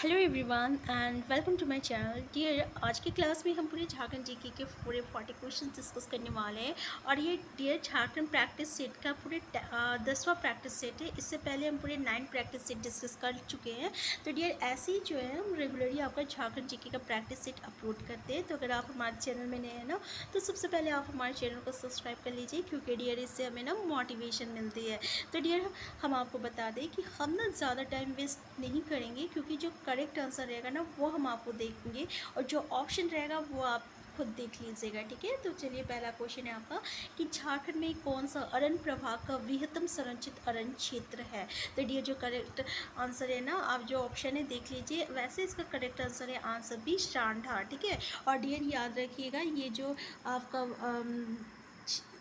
Hello everyone and welcome to my channel dear. आज की class में हम पूरे झारखंड जीके के पूरे 40 क्वेश्चन डिस्कस करने वाले हैं। और ये डियर झारखंड प्रैक्टिस सेट का पूरे 10वां प्रैक्टिस सेट है। इससे पहले हम पूरे 9 प्रैक्टिस सेट डिस्कस कर चुके हैं। तो डियर ऐसे ही जो है हम रेगुलरली आपका झारखंड जीके का प्रैक्टिस सेट अपलोड करते हैं। तो अगर आप हमारे चैनल में नए हैं ना, तो सबसे पहले आप हमारे चैनल को सब्सक्राइब कर लीजिए, क्योंकि डियर इससे हमें ना मोटिवेशन मिलती है। तो डियर हम आपको बता दें कि हम ना ज़्यादा टाइम वेस्ट नहीं करेंगे, क्योंकि जो करेक्ट आंसर रहेगा ना वो हम आपको देंगे, और जो ऑप्शन रहेगा वो आप खुद देख लीजिएगा। ठीक है, तो चलिए पहला क्वेश्चन है आपका कि झारखंड में कौन सा अरण्य प्रभाग का वृहत्तम संरक्षित अरण्य क्षेत्र है। तो डियर जो करेक्ट आंसर है ना, आप जो ऑप्शन है देख लीजिए। वैसे इसका करेक्ट आंसर है आंसर बी, सांडा। ठीक है, और डियर याद रखिएगा ये जो आपका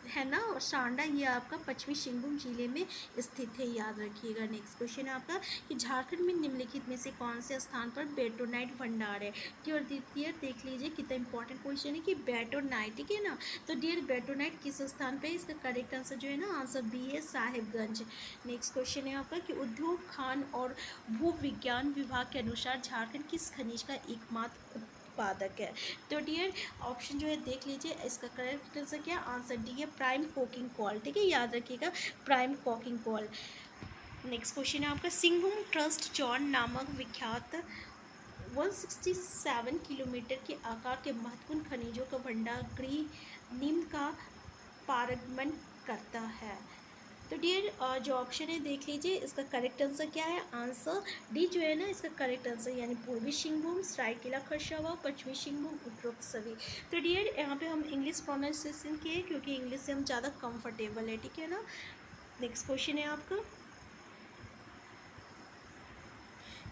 है ना सांडा, ये आपका पश्चिमी सिंहभूम जिले में स्थित है, याद रखिएगा। नेक्स्ट क्वेश्चन है आपका कि झारखंड में निम्नलिखित में से कौन से स्थान पर बेटोनाइट भंडार है। डियर देख लीजिए कितना इंपॉर्टेंट क्वेश्चन है कि बेटोनाइट, ठीक है ना। तो डियर बेटोनाइट किस स्थान पर है, इसका करेक्ट आंसर जो है ना आंसर बी है, साहिबगंज। नेक्स्ट क्वेश्चन है आपका कि उद्योग खान और भू विज्ञान विभाग के अनुसार झारखंड किस खनिज का एकमात्र उत्पादक है। तो डियर ऑप्शन जो है देख लीजिए, इसका करेक्ट आंसर क्या, आंसर डी है, प्राइम कोकिंग कॉल। ठीक है, याद रखिएगा, prime coking call. Next question है आपका सिंघुम ट्रस्ट जॉन नामक विख्यात 167 किलोमीटर के आकार के महत्वपूर्ण खनिजों का भंडार गृह निम्न का पारगमन करता है। तो डियर जो ऑप्शन है देख लीजिए, इसका करेक्ट आंसर क्या है, आंसर डी जो है ना इसका करेक्ट आंसर, यानी पूर्वी सिंहभूम, सरायकेला खरसावां, पश्चिमी सिंहभूम, उपरोक्त सभी। तो डियर यहाँ पे हम इंग्लिश प्रोनाउंसिएशन किए, क्योंकि इंग्लिश से हम ज़्यादा कंफर्टेबल है। ठीक है ना। नेक्स्ट क्वेश्चन है आपका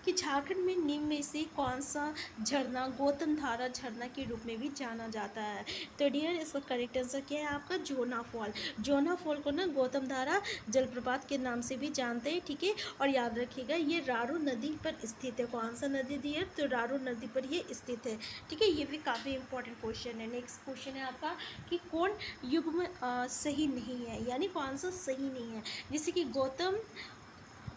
कि झारखंड में निम्न में से कौन सा झरना गौतम धारा झरना के रूप में भी जाना जाता है। तो डियर इसका करेक्ट आंसर क्या है आपका, जोना फॉल। जोना फॉल को ना गौतम धारा जलप्रपात के नाम से भी जानते हैं। ठीक है, और याद रखिएगा ये रारू नदी पर स्थित है। कौन सा नदी दी है, तो रारू नदी पर ये स्थित है। ठीक है, ये भी काफ़ी इंपॉर्टेंट क्वेश्चन है। नेक्स्ट क्वेश्चन है आपका कि कौन युग्म सही नहीं है, यानी कौन सा सही नहीं है। जैसे कि गौतम,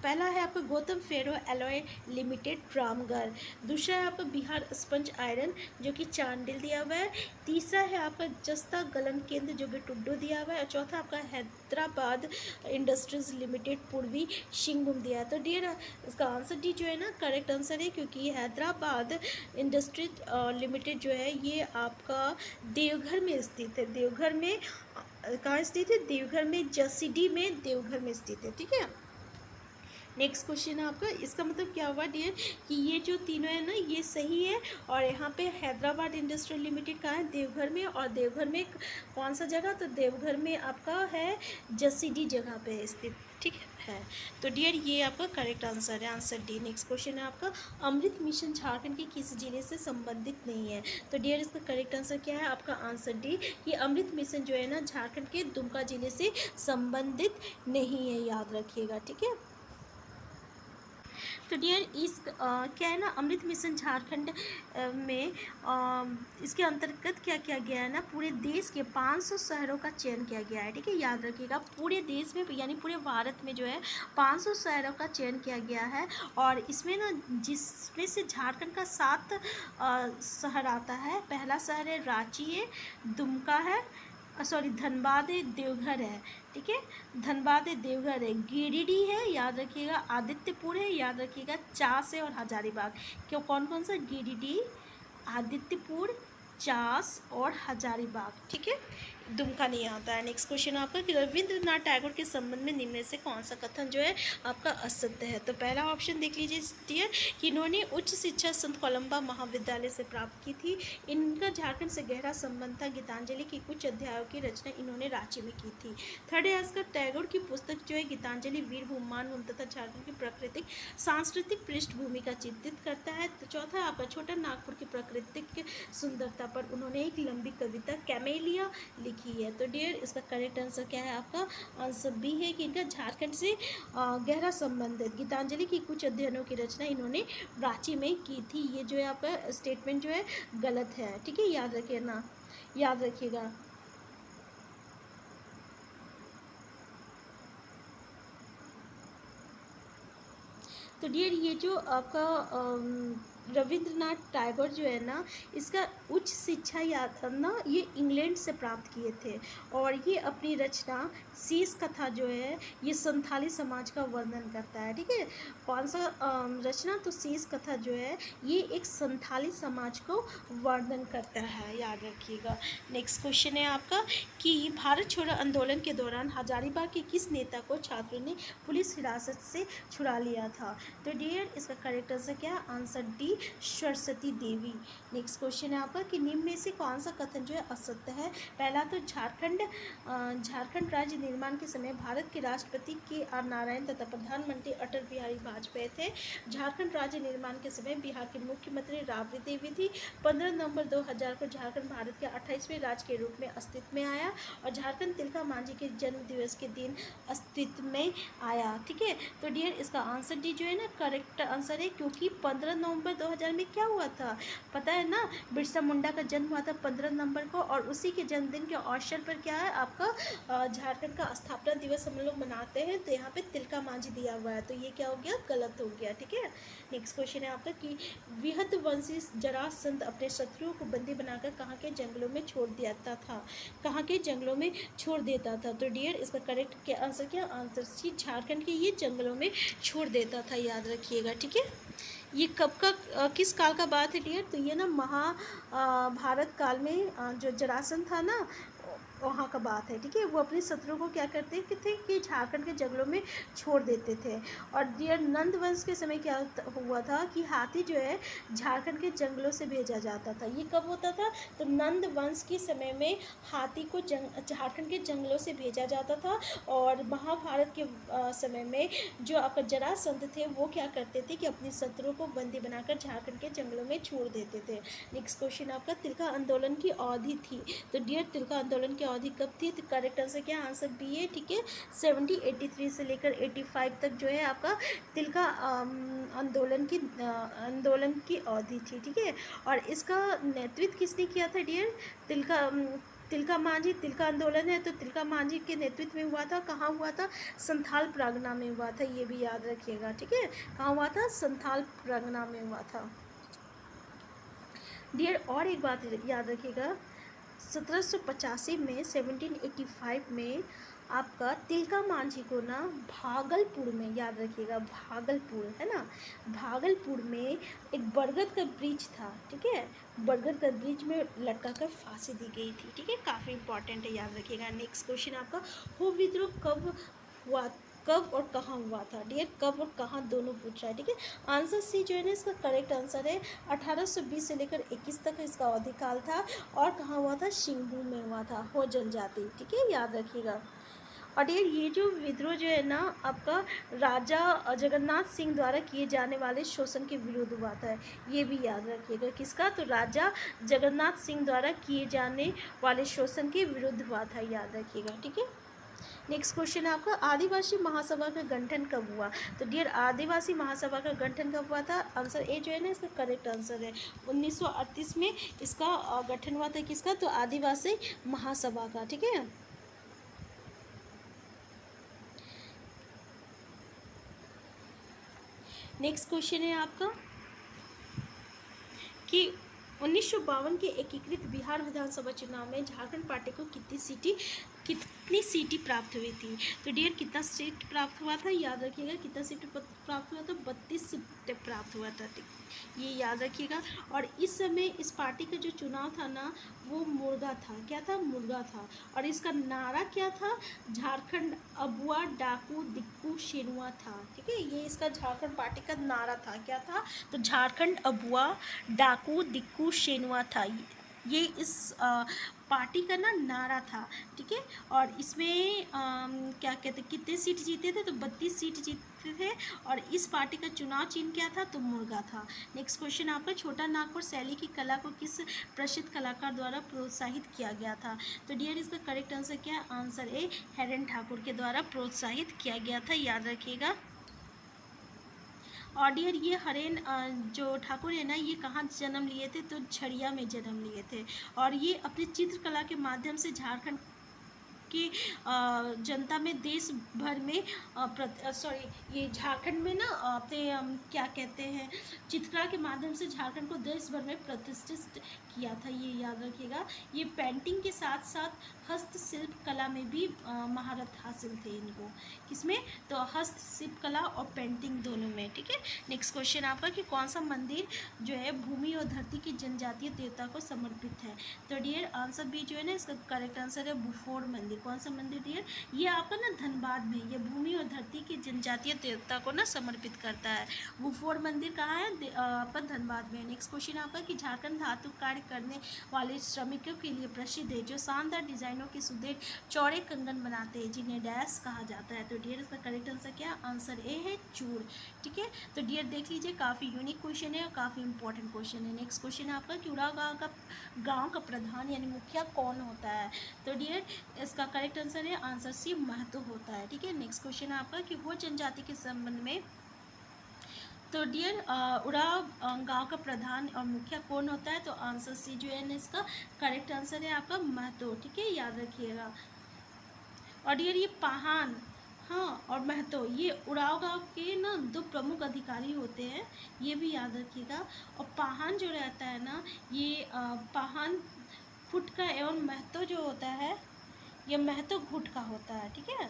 पहला है आपका गौतम फेरो एलॉय लिमिटेड रामगढ़। दूसरा है आपका बिहार स्पंज आयरन जो कि चांडिल दिया हुआ है। तीसरा है आपका जस्ता गलन केंद्र जो कि टुड्डो दिया हुआ है। और चौथा आपका हैदराबाद इंडस्ट्रीज लिमिटेड पूर्वी सिंहभूम दिया है। तो डियर इसका आंसर डी जो है ना करेक्ट आंसर है, क्योंकि हैदराबाद इंडस्ट्रीज लिमिटेड जो है ये आपका देवघर में स्थित है। देवघर में कहाँ स्थित है, देवघर में, जसीडी में, देवघर में स्थित है। ठीक है। नेक्स्ट क्वेश्चन है आपका, इसका मतलब क्या हुआ डियर कि ये जो तीनों है ना ये सही है। और यहाँ पे हैदराबाद इंडस्ट्रियल लिमिटेड कहाँ है, देवघर में। और देवघर में कौन सा जगह, तो देवघर में आपका है जसीडी जगह पे स्थित। ठीक है, तो डियर ये आपका करेक्ट आंसर है, आंसर डी। नेक्स्ट क्वेश्चन है आपका अमृत मिशन झारखंड के किस जिले से संबंधित नहीं है। तो डियर इसका करेक्ट आंसर क्या है आपका, आंसर डी, कि अमृत मिशन जो है ना झारखंड के दुमका जिले से संबंधित नहीं है, याद रखिएगा। ठीक है। तो डियर इस क्या है ना अमृत मिशन झारखंड में इसके अंतर्गत क्या किया गया है ना, पूरे देश के 500 शहरों का चयन किया गया है। ठीक है, याद रखिएगा, पूरे देश में यानी पूरे भारत में जो है 500 शहरों का चयन किया गया है। और इसमें ना जिसमें से झारखंड का 7 शहर आता है। पहला शहर है रांची है, दुमका है, सॉरी धनबाद है, देवघर है। ठीक है, धनबाद है, देवघर है, गिरिडीह है, याद रखिएगा, आदित्यपुर है, याद रखिएगा, चास है, और हजारीबाग। क्यों, कौन कौन सा, गिरिडीह, आदित्यपुर, चास और हजारीबाग। ठीक है, दुमका नहीं आता है। नेक्स्ट क्वेश्चन आपका कि रविंद्रनाथ टैगोर के संबंध में निम्न से कौन सा कथन जो है आपका असत्य है। तो पहला ऑप्शन देख लीजिए डियर कि इन्होंने उच्च शिक्षा संत कोलंबा महाविद्यालय से प्राप्त की थी। इनका झारखंड से गहरा संबंध था। गीतांजलि की कुछ अध्यायों की रचना इन्होंने रांची में की थी। थर्ड है इसका टैगोर की पुस्तक जो है गीतांजलि वीर भूमान तथा झारखंड की प्राकृतिक सांस्कृतिक पृष्ठभूमि का चित्रित करता है। तो चौथा आपका छोटा नागपुर की प्राकृतिक सुंदरता पर उन्होंने एक लंबी कविता कैमेलिया लिखी है। तो डियर इसका करेक्ट आंसर क्या है आपका, आंसर बी है कि इनका झारखंड से गहरा संबंध है। गीतांजलि की कुछ अध्ययनों की रचना इन्होंने रांची में की थी। ये जो है आपका स्टेटमेंट जो है गलत है। ठीक है, याद रखिए ना, याद रखिएगा। तो डियर ये जो आपका रविंद्रनाथ टैगोर जो है ना, इसका उच्च शिक्षा याद ना ये इंग्लैंड से प्राप्त किए थे, और ये अपनी रचना शीश कथा जो है ये संथाली समाज का वर्णन करता है। ठीक है, कौन सा रचना? तो शीश कथा जो है ये एक संथाली समाज को वर्णन करता है, याद रखिएगा। नेक्स्ट क्वेश्चन है आपका कि भारत छोड़ो आंदोलन के दौरान हजारीबाग के किस नेता को छात्रों ने पुलिस हिरासत से छुड़ा लिया था? तो डियर इसका करेक्ट आंसर क्या है? आंसर डी, सरस्वती देवी। नेक्स्ट क्वेश्चन है आपका कि निम्न में से कौन सा कथन जो है असत्य है? पहला तो झारखंड राज्य निर्माण के समय भारत के राष्ट्रपति के आर नारायण तथा प्रधानमंत्री अटल बिहारी वाजपेयी थे। झारखंड राज्य निर्माण के समय बिहार के मुख्यमंत्री राबड़ी देवी थी। 15 नवंबर 2000 को झारखंड भारत के 28वें राज्य के रूप में अस्तित्व में आया, और झारखंड तिलका मांझी के जन्म दिवस के दिन अस्तित्व में आया। ठीक है, तो डियर इसका आंसर डी जो है ना करेक्ट आंसर है, क्योंकि 15 नवंबर 2000 में क्या हुआ था पता है ना? बिरसा मुंडा का जन्म हुआ था 15 नवंबर को, और उसी के जन्मदिन के अवसर पर क्या है आपका झारखंड का स्थापना दिवस हम लोग मनाते हैं, तो यहाँ पे तिलका मांझी दिया हुआ है, तो ये क्या हो गया? गलत हो गया। ठीक है, नेक्स्ट क्वेश्चन है आपका कि विहत वंशी जरासंध अपने शत्रुओं को बंदी बनाकर कहाँ के जंगलों में छोड़ देता था? कहाँ के जंगलों में छोड़ देता था? तो डियर इसका करेक्ट क्या आंसर क्या? आंसर सी, झारखंड के ये जंगलों में छोड़ देता था, याद रखिएगा। ठीक है, ये कब का किस काल का बात है डियर? तो ये ना भारत काल में जो जरासंध था ना वहाँ का बात है। ठीक है, वो अपने शत्रुओं को क्या करते थे कि झारखंड के जंगलों में छोड़ देते थे। और डियर नंद वंश के समय क्या हुआ था कि हाथी जो है झारखंड के जंगलों से भेजा जाता था। ये कब होता था? तो नंद वंश के समय में हाथी को झारखंड के जंगलों से भेजा जाता था, और महाभारत के समय में जो आपका जरासंध थे वो क्या करते थे कि अपने शत्रुओं को बंदी बनाकर झारखंड के जंगलों में छोड़ देते थे। नेक्स्ट क्वेश्चन आपका तिलका आंदोलन की अवधि थी। तो डियर तिलका आंदोलन की अवधि कब थी? तो करेक्ट आंसर क्या? आंसर बी है। ठीक है, 1783 से लेकर 85 तक जो है आपका तिलका आंदोलन की अवधि थी। ठीक है, और इसका नेतृत्व किसने किया था डियर? तिलका मांझी। तिलका आंदोलन है तो तिलका मांझी के नेतृत्व में हुआ था। कहाँ हुआ था? संथाल परगना में हुआ था, ये भी याद रखिएगा। ठीक है, कहाँ हुआ था? संथाल परगना में हुआ था। डियर और एक बात याद रखिएगा, 1785 में 1785 में आपका तिलका मांझी को ना भागलपुर में, याद रखिएगा भागलपुर है ना, भागलपुर में एक बरगद का वृक्ष था। ठीक है, बरगद का वृक्ष में लटका कर फांसी दी गई थी। ठीक है, काफ़ी इंपॉर्टेंट है, याद रखिएगा। नेक्स्ट क्वेश्चन आपका हो विद्रोह कब हुआ, कब और कहाँ हुआ था? डियर कब और कहाँ दोनों पूछ रहा है। ठीक है, आंसर सी जो है ना इसका करेक्ट आंसर है 1820 से लेकर 21 तक इसका अवधिकाल था, और कहाँ हुआ था? सिंहभूम में हुआ था, हो जनजाति। ठीक है, याद रखिएगा। और ये जो विद्रोह जो है ना आपका राजा जगन्नाथ सिंह द्वारा किए जाने वाले शोषण के विरुद्ध हुआ था, ये भी याद रखिएगा। किसका? तो राजा जगन्नाथ सिंह द्वारा किए जाने वाले शोषण के विरुद्ध हुआ था, याद रखिएगा। ठीक है, नेक्स्ट क्वेश्चन है आपका आदिवासी महासभा का गठन कब हुआ? तो डियर आदिवासी महासभा का गठन कब हुआ था? आंसर ए जो है ना इसका करेक्ट आंसर है 1938 में इसका गठन हुआ था। किसका? तो आदिवासी महासभा का। ठीक है, नेक्स्ट क्वेश्चन है आपका कि 1952 के एकीकृत बिहार विधानसभा चुनाव में झारखंड पार्टी को कितनी सीटें प्राप्त हुई थी? तो डियर कितना सीट प्राप्त हुआ था? याद रखिएगा कितना सीट प्राप्त हुआ था? 32 सीटें प्राप्त हुआ था। ये याद रखिएगा। और इस समय इस पार्टी का जो चुनाव था ना वो मुर्गा था। क्या था? मुर्गा था। और इसका नारा क्या था? झारखंड अबुआ डाकू दिक्कू शेनुआ था। ठीक है, ये इसका झारखंड पार्टी का नारा था। क्या था? तो झारखंड अबुआ डाकू दिक्कू शेनुआ था, ये इस पार्टी का ना नारा था। ठीक है, और इसमें क्या कहते कितने सीट जीते थे? तो 32 सीट जीते थे, और इस पार्टी का चुनाव चिन्ह क्या था? तो मुर्गा था। नेक्स्ट क्वेश्चन आपका छोटा नागपुर शैली की कला को किस प्रसिद्ध कलाकार द्वारा प्रोत्साहित किया गया था? तो डियर इसका करेक्ट आंसर क्या है? आंसर ए, हैरन ठाकुर के द्वारा प्रोत्साहित किया गया था, याद रखिएगा। और डियर ये हरेन जो ठाकुर है ना ये कहाँ जन्म लिए थे? तो झरिया में जन्म लिए थे, और ये अपनी चित्रकला के माध्यम से झारखंड के जनता में देश भर में ये झारखंड में ना अपने क्या कहते हैं, चित्रकला के माध्यम से झारखंड को देश भर में प्रतिष्ठित किया था, ये याद रखिएगा। ये पेंटिंग के साथ साथ हस्तशिल्प कला में भी महारत हासिल थे इनको। किसमें? तो हस्तशिल्प कला और पेंटिंग दोनों में। ठीक है, नेक्स्ट क्वेश्चन आपका कि कौन सा मंदिर जो है भूमि और धरती की जनजातीय देवता को समर्पित है? तो डियर आंसर बी जो है ना, इसका करेक्ट आंसर है बुफोर मंदिर। कौन सा मंदिर डियर? ये आपका ना धनबाद में, ये भूमि और धरती की जनजातीय देवता को ना समर्पित करता है। बुफोर मंदिर कहाँ है? आपका धनबाद में। नेक्स्ट क्वेश्चन आपका कि झारखंड धातु कार्य करने वाले श्रमिकों के लिए प्रसिद्ध है, जो शानदार डिजाइनों के सुंदर चौड़े कंगन बनाते हैं, जिन्हें डैश कहा जाता है। तो डियर इसका करेक्ट आंसर क्या? आंसर ए है चूड़। ठीक है, तो डियर देख लीजिए, काफ़ी यूनिक क्वेश्चन है और काफ़ी इंपॉर्टेंट क्वेश्चन है। नेक्स्ट क्वेश्चन है आपका कि उड़ाव गाँव का प्रधान यानी मुखिया कौन होता है? तो डियर इसका करेक्ट आंसर है आंसर सी महतो होता है। ठीक है, नेक्स्ट क्वेश्चन है आपका कि वो जनजाति के संबंध में, तो डियर उड़ाव गांव का प्रधान और मुखिया कौन होता है? तो आंसर सी जो है ना, इसका करेक्ट आंसर है आपका महतो। ठीक है, याद रखिएगा। और डियर ये पाहान, हाँ, और महतो, ये उड़ाव गांव के ना दो प्रमुख अधिकारी होते हैं, ये भी याद रखिएगा। और पाहान जो रहता है ना, ये पाहान फुट का एवं महतो जो होता है, ये महतो घुट का होता है। ठीक है,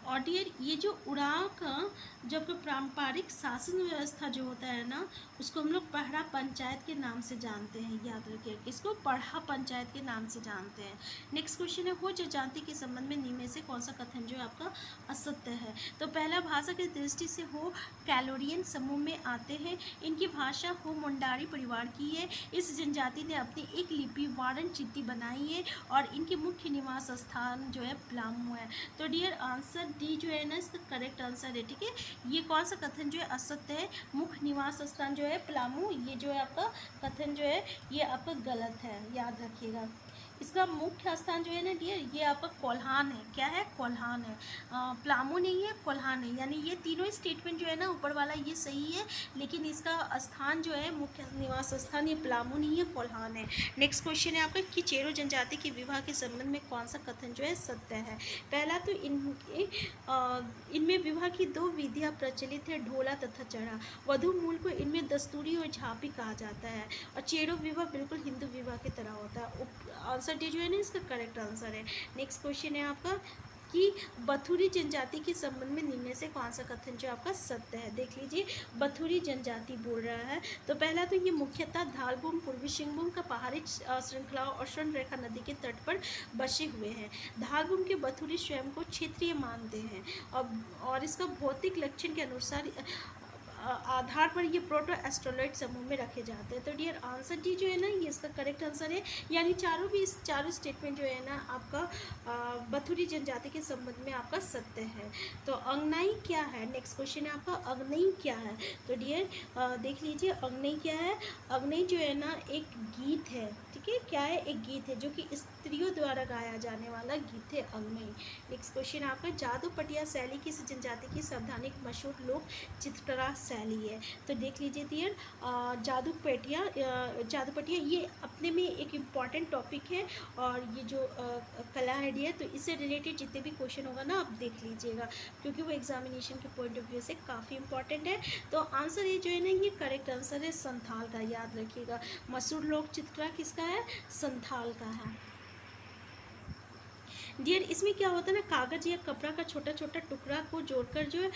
और डियर ये जो उड़ाव का जब पारंपरिक शासन व्यवस्था जो होता है ना, उसको हम लोग पढ़ा पंचायत के नाम से जानते हैं, याद रखिए। इसको पढ़ा पंचायत के नाम से जानते हैं। नेक्स्ट क्वेश्चन है हो जनजाति के संबंध में निम्न में से कौन सा कथन जो है आपका असत्य है? तो पहला, भाषा की दृष्टि से हो कैलोरियन समूह में आते हैं। इनकी भाषा हो मुंडारी परिवार की है। इस जनजाति ने अपनी एक लिपि वारन चित्ती बनाई है और इनके मुख्य निवास स्थान जो है पलामू है। तो डियर आंसर डी जो है ना, इसका करेक्ट आंसर है। ठीक है, ये कौन सा कथन जो है असत्य है? मुख्य निवास स्थान जो है पलामू, ये जो है आपका कथन जो है ये आपका गलत है, याद रखिएगा। इसका मुख्य स्थान जो है ना डियर, ये आपका कोल्हान है। क्या है? कोल्हान है, पलामू नहीं है, कोल्हान है। यानी ये तीनों स्टेटमेंट जो है ना, ऊपर वाला ये सही है, लेकिन इसका स्थान जो है मुख्य निवास स्थान ये पलामू नहीं है, कोल्हान है। नेक्स्ट क्वेश्चन है आपका कि चेरो जनजाति के विवाह के संबंध में कौन सा कथन जो है सत्य है? पहला, तो इनमें विवाह की दो विधियाँ प्रचलित है, ढोला तथा चढ़ा। वधु मूल को इनमें दस्तूरी और झापी कहा जाता है, और चेरो विवाह बिल्कुल हिंदू विवाह की तरह होता है। आंसर डी जो है ना, इसका करेक्ट आंसर है। नेक्स्ट क्वेश्चन है आपका कि बथुरी जनजाति के संबंध में निम्न में से कौन सा कथन जो आपका सत्य है? देख लीजिए, बथुरी जनजाति बोल रहा है। तो पहला, तो ये मुख्यतः धालभूम पूर्वी सिंहभूम का पहाड़ी श्रृंखलाओं और स्वर्णरेखा नदी के तट पर बसे हुए हैं। धालभूम के बथुरी स्वयं को क्षेत्रीय मानते हैं, और इसका भौतिक लक्षण के अनुसार आधार पर ये प्रोटो एस्ट्रोलाइट समूह में रखे जाते हैं। तो डियर आंसर डी जो है ना, ये इसका करेक्ट आंसर है। यानी चारों स्टेटमेंट जो है ना आपका बथुरी जनजाति के संबंध में आपका सत्य है। तो अंगनाई क्या है? नेक्स्ट क्वेश्चन है आपका अग्नई क्या है? तो डियर देख लीजिए, अग्नई क्या है? अग्नई जो है ना एक गीत है। ठीक है, क्या है? एक गीत है जो कि स्त्रियों द्वारा गाया जाने वाला गीत है अग्नई। नेक्स्ट क्वेश्चन आपका जादू पटिया शैली किस जनजाति की सावधानिक मशहूर लोक चित्रकला शैली है? तो देख लीजिए डियर, जादू पटिया ये अपने में एक इम्पॉर्टेंट टॉपिक है, और ये जो कला है डियर, तो इससे रिलेटेड जितने भी क्वेश्चन होगा ना आप देख लीजिएगा, क्योंकि वो एग्जामिनेशन के पॉइंट ऑफ व्यू से काफ़ी इंपॉर्टेंट है। तो आंसर ये जो है ना, ये करेक्ट आंसर है संथाल का, याद रखिएगा। मशहूर लोक चित्रकला किसका है? संथाल का है। डियर इसमें क्या होता है ना, कागज़ या कपड़ा का छोटा छोटा टुकड़ा को जोड़कर जो है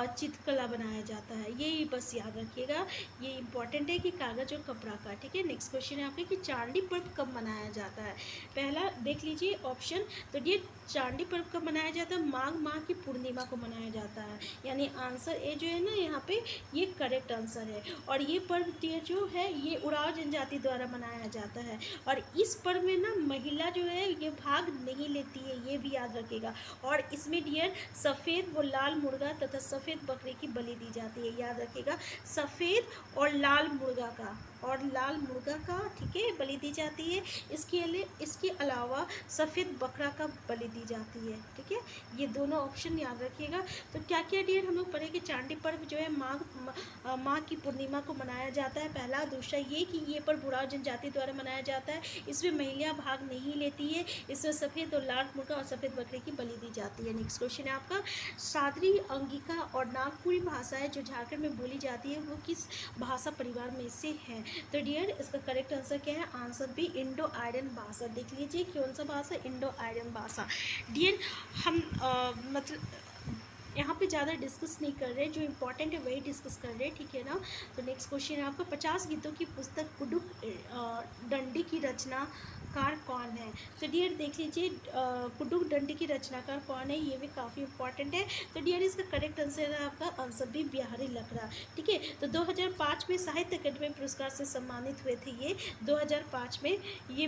चित्रकला बनाया जाता है, ये बस याद रखिएगा, ये इंपॉर्टेंट है कि कागज़ और कपड़ा का। ठीक है, नेक्स्ट क्वेश्चन है आपके कि चांदी पर्व कब मनाया जाता है? पहला देख लीजिए ऑप्शन, तो डियर चांदी पर्व कब मनाया जाता है? माघ माह की पूर्णिमा को मनाया जाता है, यानी आंसर ए जो है ना यहाँ पे ये करेक्ट आंसर है। और ये पर्व जो है ये उराव जनजाति द्वारा मनाया जाता है, और इस पर्व में ना महिला जो है ये भाग नहीं लेती है, ये भी याद रखिएगा। और इसमें डियर सफ़ेद व लाल मुर्गा तथा सफ़ेद बकरे की बलि दी जाती है, याद रखिएगा। सफ़ेद और लाल मुर्गा का ठीक है बलि दी जाती है। इसके अलावा सफ़ेद बकरा का बलि दी जाती है, ठीक है। ये दोनों ऑप्शन याद रखिएगा। तो क्या क्या डियर हम लोग पढ़े कि चांदी पर्व जो है माघ की पूर्णिमा को मनाया जाता है, पहला। दूसरा ये कि ये पर बुराव जनजाति द्वारा मनाया जाता है, इसमें महिला भाग नहीं लेती है, इसमें सफ़ेद और लाल मुर्गा और सफ़ेद बकरे की बलि दी जाती है। नेक्स्ट क्वेश्चन है आपका, सादरी, अंगिका और नागपुरी भाषाएं जो झारखंड में बोली जाती है वो किस भाषा परिवार में से है? तो डियर इसका करेक्ट आंसर क्या है? आंसर भी इंडो आर्यन भाषा। देख लीजिए कौन सा भाषा? इंडो आर्यन भाषा। डियर हम मतलब यहाँ पे ज़्यादा डिस्कस नहीं कर रहे, जो इंपॉर्टेंट है वही डिस्कस कर रहे हैं, ठीक है ना। तो नेक्स्ट क्वेश्चन है आपका, 50 गीतों की पुस्तक कुडुक डंडी की रचनाकार कौन है? तो डियर देख लीजिए कुडुक डंडी की रचनाकार कौन है, ये भी काफ़ी इंपॉर्टेंट है। तो डियर इसका करेक्ट आंसर है आपका आंसर भी बिहारी लकड़ा, ठीक है। तो 2005 में साहित्य अकेडमी पुरस्कार से सम्मानित हुए थे ये। 2005 में ये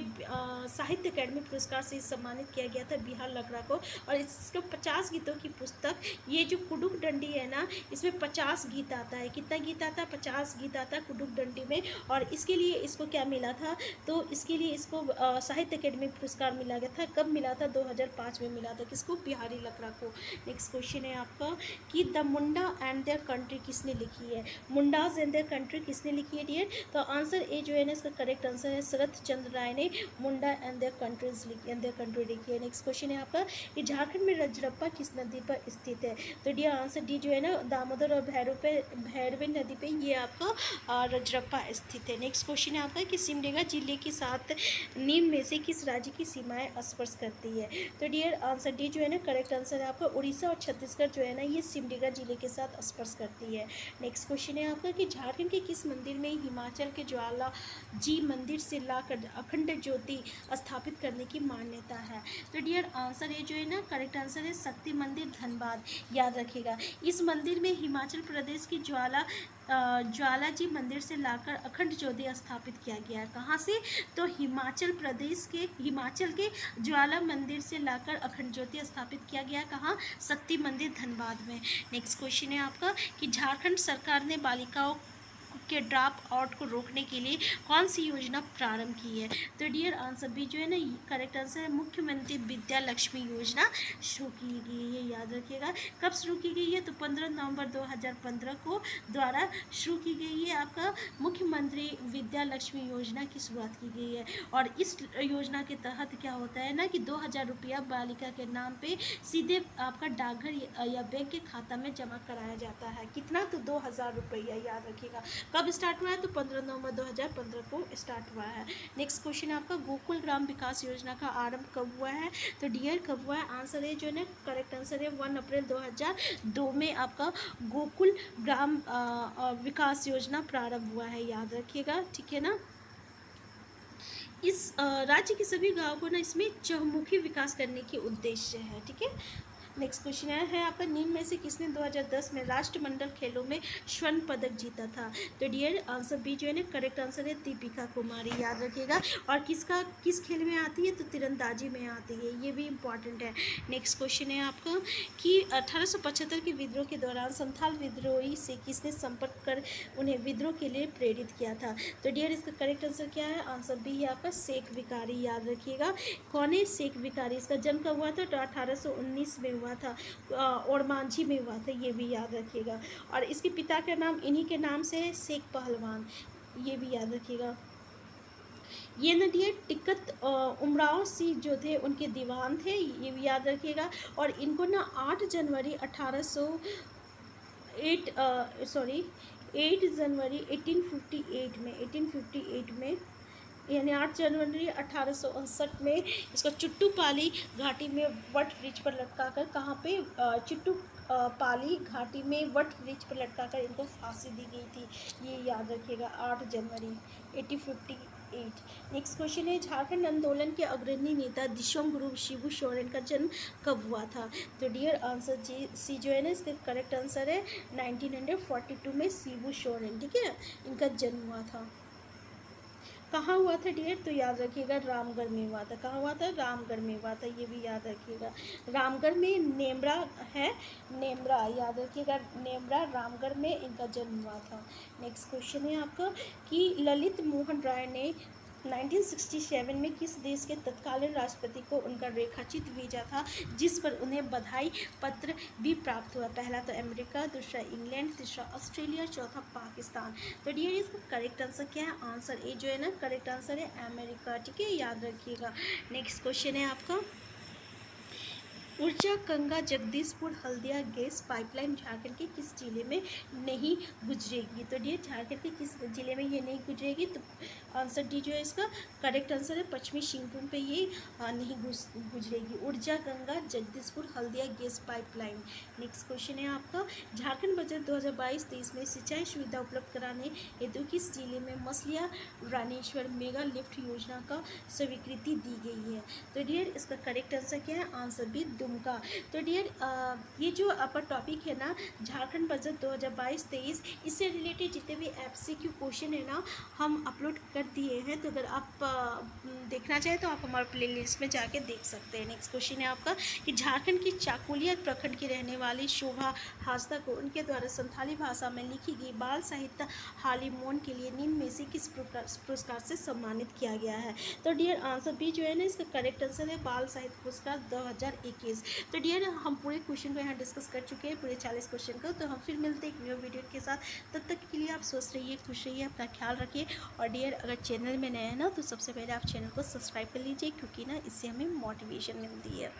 साहित्य अकेडमी पुरस्कार से सम्मानित किया गया था बिहार लकड़ा को। और इसको 50 गीतों की पुस्तक, ये जो कुडुक डंडी है ना, इसमें 50 गीत आता है। कितना गीत आता है? 50 गीत आता है कुडुक डंडी में। और इसके लिए इसको क्या मिला था? तो इसके लिए इसको साहित्य अकेडमी पुरस्कार मिला गया था। कब मिला था? 2005 में मिला था। किसको? बिहारी लकड़ा को। नेक्स्ट क्वेश्चन है आपका कि the Munda and their country किसने लिखी है? मुंडाज एंड देयर कंट्री किसने लिखी है डियर? तो आंसर ए जो है ना इसका करेक्ट आंसर है शरत चंद्र राय ने मुंडा एंड देयर कंट्री लिखी है। नेक्स्ट क्वेश्चन है आपका कि झारखंड में रजरप्पा किस नदी पर स्थित है? तो डी आंसर डी जो है ना दामोदर और भैरवी नदी पे ये आपका रजरप्पा स्थित है। नेक्स्ट क्वेश्चन है आपका कि सिमडेगा जिले के साथ निम्न में से किस राज्य की सीमाएं स्पर्श करती है? तो डियर आंसर डी जो है ना करेक्ट आंसर है आपका उड़ीसा और छत्तीसगढ़ जो है ना ये सिमडेगा जिले के साथ स्पर्श करती है। नेक्स्ट क्वेश्चन है आपका कि झारखंड के किस मंदिर में हिमाचल के ज्वाला जी मंदिर से लाकर अखंड ज्योति स्थापित करने की मान्यता है? तो डियर आंसर ये जो है ना करेक्ट आंसर है शक्ति मंदिर धनबाद, याद रखिएगा। इस मंदिर में हिमाचल प्रदेश की ज्वाला जी मंदिर से लाकर अखंड ज्योति स्थापित किया गया है। कहाँ से? तो हिमाचल के ज्वाला मंदिर से लाकर अखंड ज्योति स्थापित किया गया है। कहाँ? शक्ति मंदिर धनबाद में। नेक्स्ट क्वेश्चन है आपका कि झारखंड सरकार ने बालिकाओं के ड्रॉप आउट को रोकने के लिए कौन सी योजना प्रारंभ की है? तो डियर आंसर बी जो है ना करेक्ट आंसर है मुख्यमंत्री विद्या लक्ष्मी योजना शुरू की गई है, याद रखिएगा। कब शुरू की गई है? तो 15 नवंबर 2015 को द्वारा शुरू की गई है आपका मुख्यमंत्री विद्या लक्ष्मी योजना की शुरुआत की गई है। और इस योजना के तहत क्या होता है ना कि 2000 रुपया बालिका के नाम पे सीधे आपका डाकघर या बैंक के खाता में जमा कराया जाता है। कितना? तो 2000 रुपया, याद रखिएगा। कब स्टार्ट हुआ है? तो 15 नवंबर 2015 को स्टार्ट हुआ है। नेक्स्ट क्वेश्चन आपका गोकुल ग्राम विकास योजना का आरंभ कब हुआ है? तो डियर कब हुआ है? आंसर है जो है करेक्ट आंसर है 1 अप्रैल 2002 में आपका गोकुल ग्राम विकास योजना प्रारंभ हुआ है, याद रखिएगा, ठीक है ना। इस राज्य के सभी गाँव को ना इसमें चहुमुखी विकास करने के उद्देश्य है, ठीक है। नेक्स्ट क्वेश्चन है आपका निम्न में से किसने 2010 में राष्ट्रमंडल खेलों में स्वर्ण पदक जीता था? तो डियर आंसर बी जो है ना करेक्ट आंसर है दीपिका कुमारी, याद रखिएगा। और किस खेल में आती है? तो तीरंदाजी में आती है, ये भी इंपॉर्टेंट है। नेक्स्ट क्वेश्चन है आपका कि 1875 के विद्रोह के दौरान संथाल विद्रोही से किसने संपर्क कर उन्हें विद्रोह के लिए प्रेरित किया था? तो डियर इसका करेक्ट आंसर क्या है? आंसर बी है आपका शेख विकारी, याद रखिएगा। कौन है? शेख विकारी। इसका जन्म कब हुआ था? तो 1819 में हुआ था और मांझी में हुआ था, ये भी याद रखिएगा। और इसके पिता का नाम इन्हीं के नाम से है शेख पहलवान, ये भी याद रखिएगा। ये नदियाँ टिकत उमराव सिंह जो थे उनके दीवान थे, ये भी याद रखिएगा। और इनको ना 8 जनवरी 1858 में यानी 8 जनवरी 1868 में इसको चुट्टू पाली घाटी में वट वृक्ष पर लटकाकर, कहाँ पे? चुट्टू पाली घाटी में वट वृक्ष पर लटकाकर इनको फांसी दी गई थी, ये याद रखिएगा। 8 जनवरी 1858। नेक्स्ट क्वेश्चन है झारखंड आंदोलन के अग्रणी नेता दिशोम गुरु शिबू सोरेन का जन्म कब हुआ था? तो डियर आंसर सी जो है ना इसका करेक्ट आंसर है 1942 में शिबू सोरेन, ठीक है, इनका जन्म हुआ था। कहाँ हुआ था डियर, तो याद रखिएगा रामगढ़ में हुआ था। कहाँ हुआ था, रामगढ़ में हुआ था, ये भी याद रखिएगा। रामगढ़ में नेमरा है, नेमरा याद रखिएगा, नेमरा रामगढ़ में इनका जन्म हुआ था। नेक्स्ट क्वेश्चन है आपका कि ललित मोहन राय ने 1967 में किस देश के तत्कालीन राष्ट्रपति को उनका रेखाचित्र भेजा था जिस पर उन्हें बधाई पत्र भी प्राप्त हुआ? पहला तो अमेरिका, दूसरा इंग्लैंड, तीसरा ऑस्ट्रेलिया, चौथा पाकिस्तान। तो डियर इसका करेक्ट आंसर क्या है? आंसर ए जो है ना, करेक्ट आंसर है अमेरिका। ठीक है, याद रखिएगा। नेक्स्ट क्वेश्चन है आपका, ऊर्जा गंगा जगदीशपुर हल्दिया गैस पाइपलाइन झारखंड के किस जिले में नहीं गुजरेगी? तो डियर झारखंड के किस जिले में ये नहीं गुजरेगी? तो आंसर डी जो है इसका करेक्ट आंसर है पश्चिमी सिंहभूम पे ये नहीं गुजरेगी, ऊर्जा Ganga Jagdishpur Haldia gas pipeline. Next question है आपका, झारखंड बजट 2022-23 में सिंचाई सुविधा उपलब्ध कराने हेतु किस जिले में मसलिया रानीश्वर मेगा लिफ्ट योजना का स्वीकृति दी गई है? तो डियर इसका करेक्ट आंसर क्या है? आंसर भी दुमका। तो डियर ये जो आपका टॉपिक है ना, झारखंड बजट 2022-23, इससे रिलेटेड जितने भी एमसीक्यू क्वेश्चन है ना, हम अपलोड कर दिए हैं। तो अगर आप देखना चाहें तो आप हमारे प्लेलिस्ट में जाके देख सकते हैं। नेक्स्ट क्वेश्चन है आपका कि झारखंड की चाकुलिया प्रखंड की रहने वाली शोभा हाजदा को उनके द्वारा संथाली भाषा में लिखी गई बाल साहित्य हालीमोन के लिए निम्न में से किस पुरस्कार से सम्मानित किया गया है? तो डियर आंसर बी जो है ना, इसका करेक्ट आंसर है बाल साहित्य पुरस्कार 2021। तो डियर हम पूरे क्वेश्चन को यहाँ डिस्कस कर चुके हैं, पूरे 40 क्वेश्चन को। तो हम फिर मिलते हैं एक न्यू वीडियो के साथ। तब तक के लिए आप स्वस्थ रहिए, खुश रहिए, अपना ख्याल रखिए। और डियर अगर चैनल में नए हैं ना, तो सबसे पहले आप चैनल को सब्सक्राइब कर लीजिए, क्योंकि ना इससे हमें मोटिवेशन मिलती है।